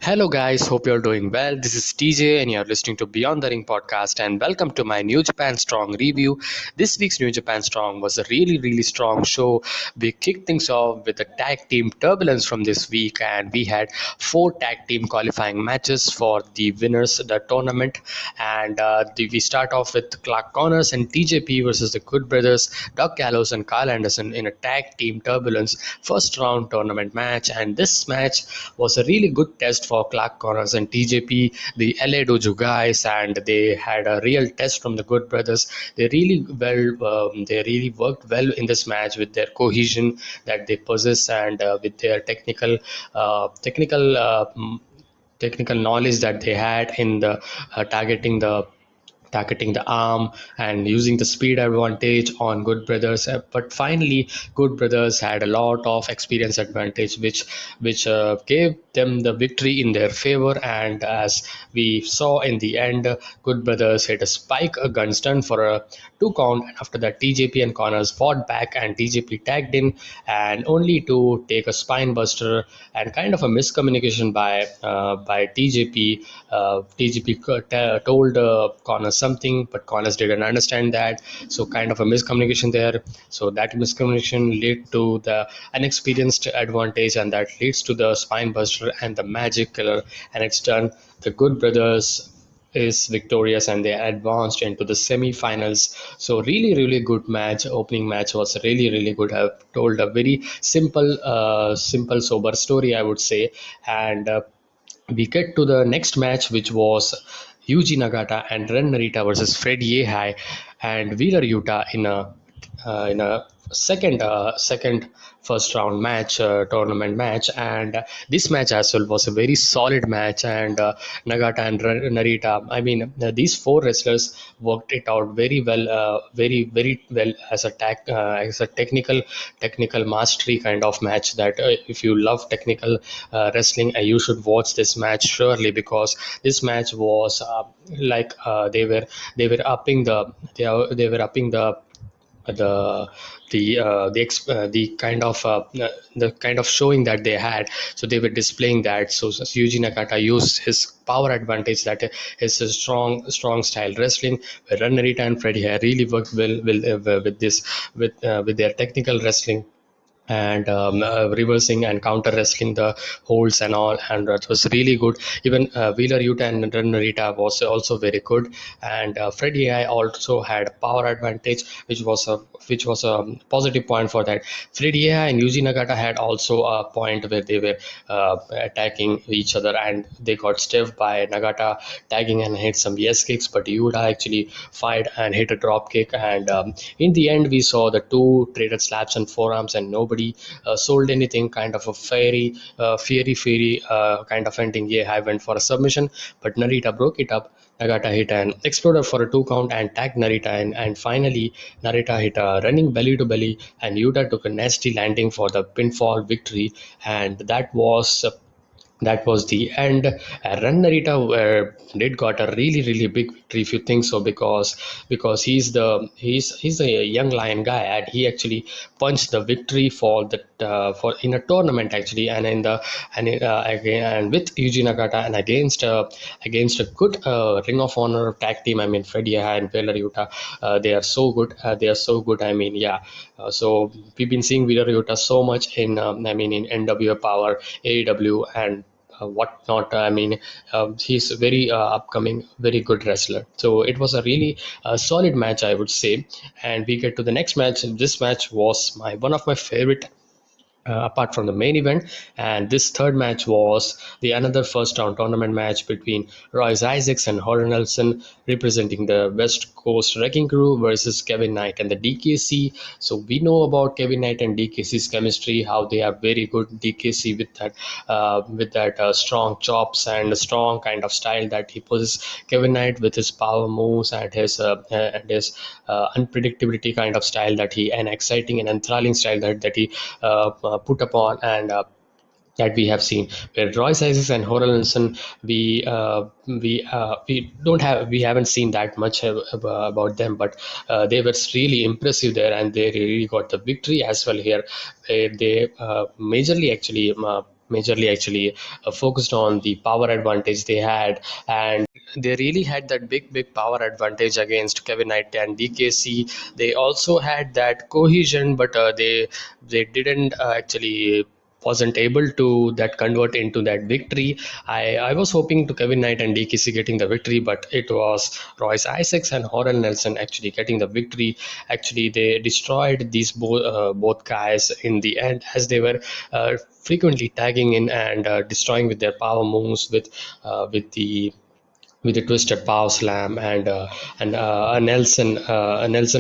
Hello, guys. Hope you're doing well. This is TJ, and you're listening to Beyond the Ring podcast. And welcome to my New Japan Strong review. This week's New Japan Strong was a really strong show. We kicked things off with the tag team Turbulence from this week, and we had four tag team qualifying matches for the winners of the tournament. And we start off with Clark Connors and TJP versus the Good Brothers, Doug Gallows and Carl Anderson in a tag team Turbulence first round tournament match. And this match was a really good test for Clark Connors and TJP, the LA Dojo guys, and they had a real test from the Good Brothers. They really worked well in this match with their cohesion that they possess and with their technical knowledge that they had in the targeting the arm and using the speed advantage on Good Brothers. But finally, Good Brothers had a lot of experience advantage, which gave them the victory in their favor. And as we saw in the end, Good Brothers hit a spike a gun stun for a 2 count. And after that, TJP and Connors fought back, and TJP tagged in, and only to take a spine buster and kind of a miscommunication by TJP. TJP told Connors something, but Connors didn't understand that, so kind of a miscommunication there. So that miscommunication led to the unexperienced advantage, and that leads to the spine buster and the magic killer, and it's done. The Good Brothers is victorious and they advanced into the semi-finals. So really good match. Opening match was really good. I've told a very simple sober story, I would say. And we get to the next match, which was Yuji Nagata and Ren Narita versus Freddy Yahai and Wheeler Yuta in a second first round match, tournament match. And this match as well was a very solid match. And Nagata and Narita, I mean, these four wrestlers worked it out very well, very well as a technical mastery kind of match. That if you love technical wrestling, you should watch this match surely, because this match was they were upping the the kind of showing that they had. So they were displaying that. So Yuji Nakata used his power advantage, that is a strong style wrestling, where Ren Narita and Freddy had really worked well with their technical wrestling, and reversing and counter wrestling the holds and all, and it was really good. Even Wheeler Yuta and Narita was also very good. And Freddy I also had power advantage, which was a positive point for that. Freddy and Yuji Nagata had also a point where they were attacking each other, and they got stiffed by Nagata tagging and hit some yes kicks, but Yuta actually fired and hit a drop kick. And in the end, we saw the two traded slaps and forearms, and nobody sold anything. Kind of a fiery kind of ending. Yeah, I went for a submission, but Narita broke it up. Nagata hit an exploder for a 2 count and tagged Narita in, and finally Narita hit a running belly to belly, and Yuta took a nasty landing for the pinfall victory. And that was the end. Ren Narita did got a really big victory, if you think so, because he's a young lion guy, and he actually punched the victory for in a tournament actually, and in the again, and with Yuji Nagata, and against a good Ring of Honor tag team. I mean, Freddy and Wheeler Yuta, they are so good. I mean, yeah. So we've been seeing Wheeler Yuta so much in in NWA Power, AEW, and whatnot. I mean, he's a very upcoming, very good wrestler. So it was a really solid match, I would say. And we get to the next match, and this match was one of my favorite, apart from the main event. And this third match was the another first round tournament match between Royce Isaacs and Horror Nelson, representing the West Coast Wrecking Crew, versus Kevin Knight and the DKC. So we know about Kevin Knight and DKC's chemistry, how they are very good. DKC with that strong chops and a strong kind of style that he possesses. Kevin Knight with his power moves and his unpredictability kind of style that he, an exciting and enthralling style that he put upon, and that we have seen. Where Royce Isaacs and Horror Nelson, we haven't seen that much about them, but they were really impressive there, and they really got the victory as well here. They majorly actually majorly actually focused on the power advantage they had, and they really had that big power advantage against Kevin Knight and DKC. They also had that cohesion, but they didn't actually wasn't able to that convert into that victory. I was hoping to Kevin Knight and DKC getting the victory, but it was Royce Isaacs and Horrell Nelson actually getting the victory. Actually, they destroyed these both guys in the end, as they were frequently tagging in and destroying with their power moves with a twisted power slam and a Nelson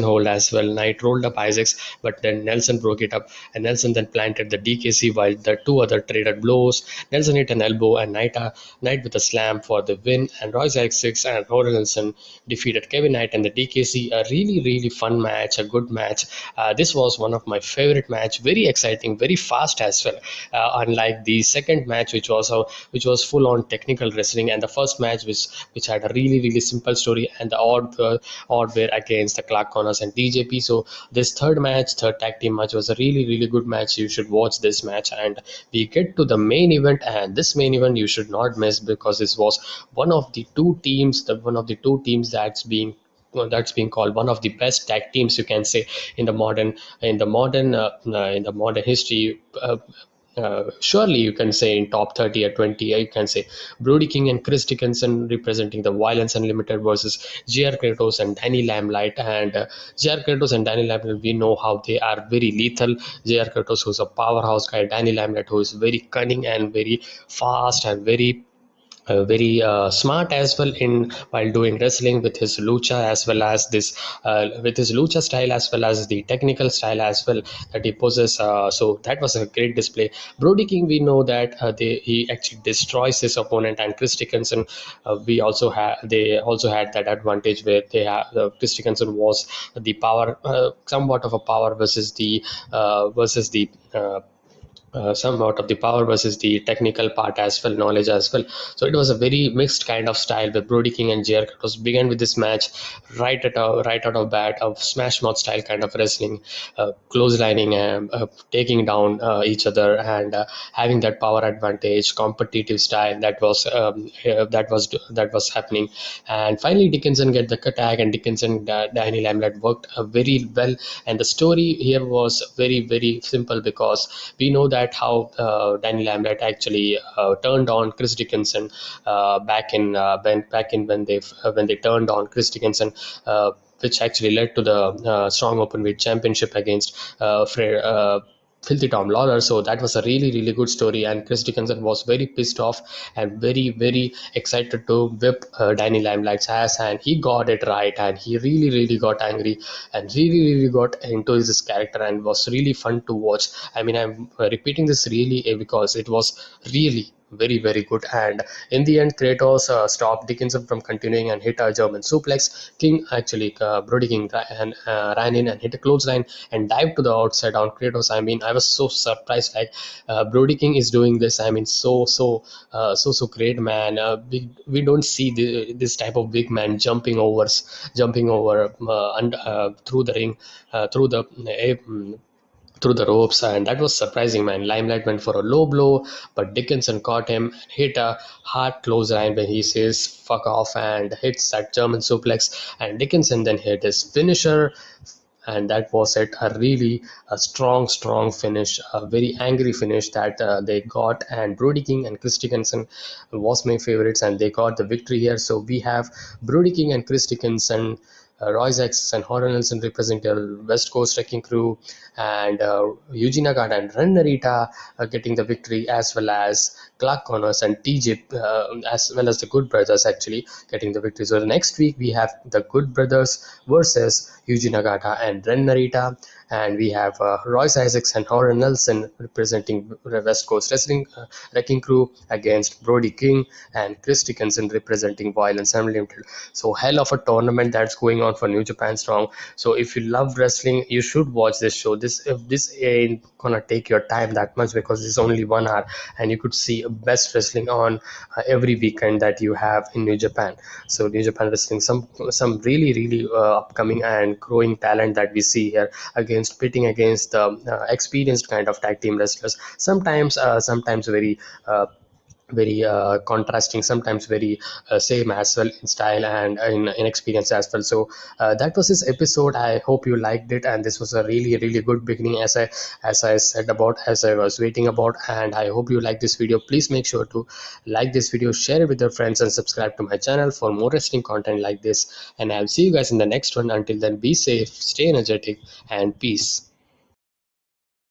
hold as well. Knight rolled up Isaacs, but then Nelson broke it up, and Nelson then planted the DKC while the two other traded blows. Nelson hit an elbow, and Knight with a slam for the win. And Royce Isaacs and Rory Nelson defeated Kevin Knight and the DKC. A really fun match, a good match. This was one of my favorite match. Very exciting, very fast as well. Unlike the second match, which was full on technical wrestling, and the first match which had a really simple story, and the odd were against the Clark Connors and TJP. So this third tag team match was a really good match. You should watch this match, and we get to the main event, and this main event you should not miss, because this was one of the two teams that's being called one of the best tag teams, you can say, in the modern history. Surely you can say in top 30 or 20, you can say Brody King and Chris Dickinson representing the Violence Unlimited versus JR Kratos and Danny Lamlight. And JR Kratos and Danny Lamlight, we know how they are very lethal. JR Kratos, who's a powerhouse guy, Danny Lamlight, who is very cunning and very fast and very smart as well in while doing wrestling, with his lucha as well as this with his lucha style as well as the technical style as well that he possesses. So that was a great display. Brody King, we know that he actually destroys his opponent, and Chris Dickinson, they also had that advantage where Chris Dickinson was the power, somewhat of a power versus the somewhat of the power versus the technical part as well, knowledge as well. So it was a very mixed kind of style where Brody King and JR Kratos began with this match right out of bat of smash mouth style kind of wrestling, clotheslining and taking down each other, and having that power advantage, competitive style that was happening. And finally, Dickinson get the tag, and Danny Lamlett worked very well. And the story here was very simple, because we know that how Danny Lamlett actually turned on Chris Dickinson when they turned on Chris Dickinson, which actually led to the strong openweight championship against Filthy Tom Lawler. So that was a really good story, and Chris Dickinson was very pissed off and very excited to whip Danny Limelight's ass, and he got it right, and he really got angry and really got into his character, and was really fun to watch. I mean, I'm repeating this really because it was really very good. And in the end, Kratos stopped Dickinson from continuing and hit a German suplex. King actually Brody King ran in and hit a clothesline and dived to the outside on Kratos. I mean, I was so surprised, like Brody King is doing this. I mean, so great, man. We don't see this type of big man jumping over and through the ring, through the ropes, and that was surprising, man. Limelight went for a low blow, but Dickinson caught him and hit a hard clothesline when he says fuck off, and hits that German suplex, and Dickinson then hit his finisher, and that was it. A strong finish, a very angry finish that they got, and Brody King and Chris Dickinson was my favorites, and they got the victory here. So we have Brody King and Chris Dickinson, Royce X and Horror Nelson represent the West Coast Wrecking Crew, and Yuji Nagata and Ren Narita getting the victory, as well as Clark Connors and TJ, as well as the Good Brothers actually getting the victory. So the next week we have the Good Brothers versus Yuji Nagata and Ren Narita, and we have Royce Isaacs and Horror Nelson representing West Coast Wrecking Crew against Brody King and Chris Dickinson representing Violence Unlimited. So hell of a tournament that's going on for New Japan Strong. So if you love wrestling, you should watch this show. This ain't gonna take your time that much, because it's only 1 hour, and you could see best wrestling on every weekend that you have in New Japan. So New Japan Wrestling, some really upcoming and growing talent that we see here against pitting against the experienced kind of tag team wrestlers. Sometimes very contrasting, sometimes very same as well in style and in experience as well. So that was this episode. I hope you liked it, and this was a really good beginning, as I said about, as I was waiting about. And I hope you like this video. Please make sure to like this video, share it with your friends, and subscribe to my channel for more wrestling content like this. And I'll see you guys in the next one. Until then, be safe, stay energetic, and peace.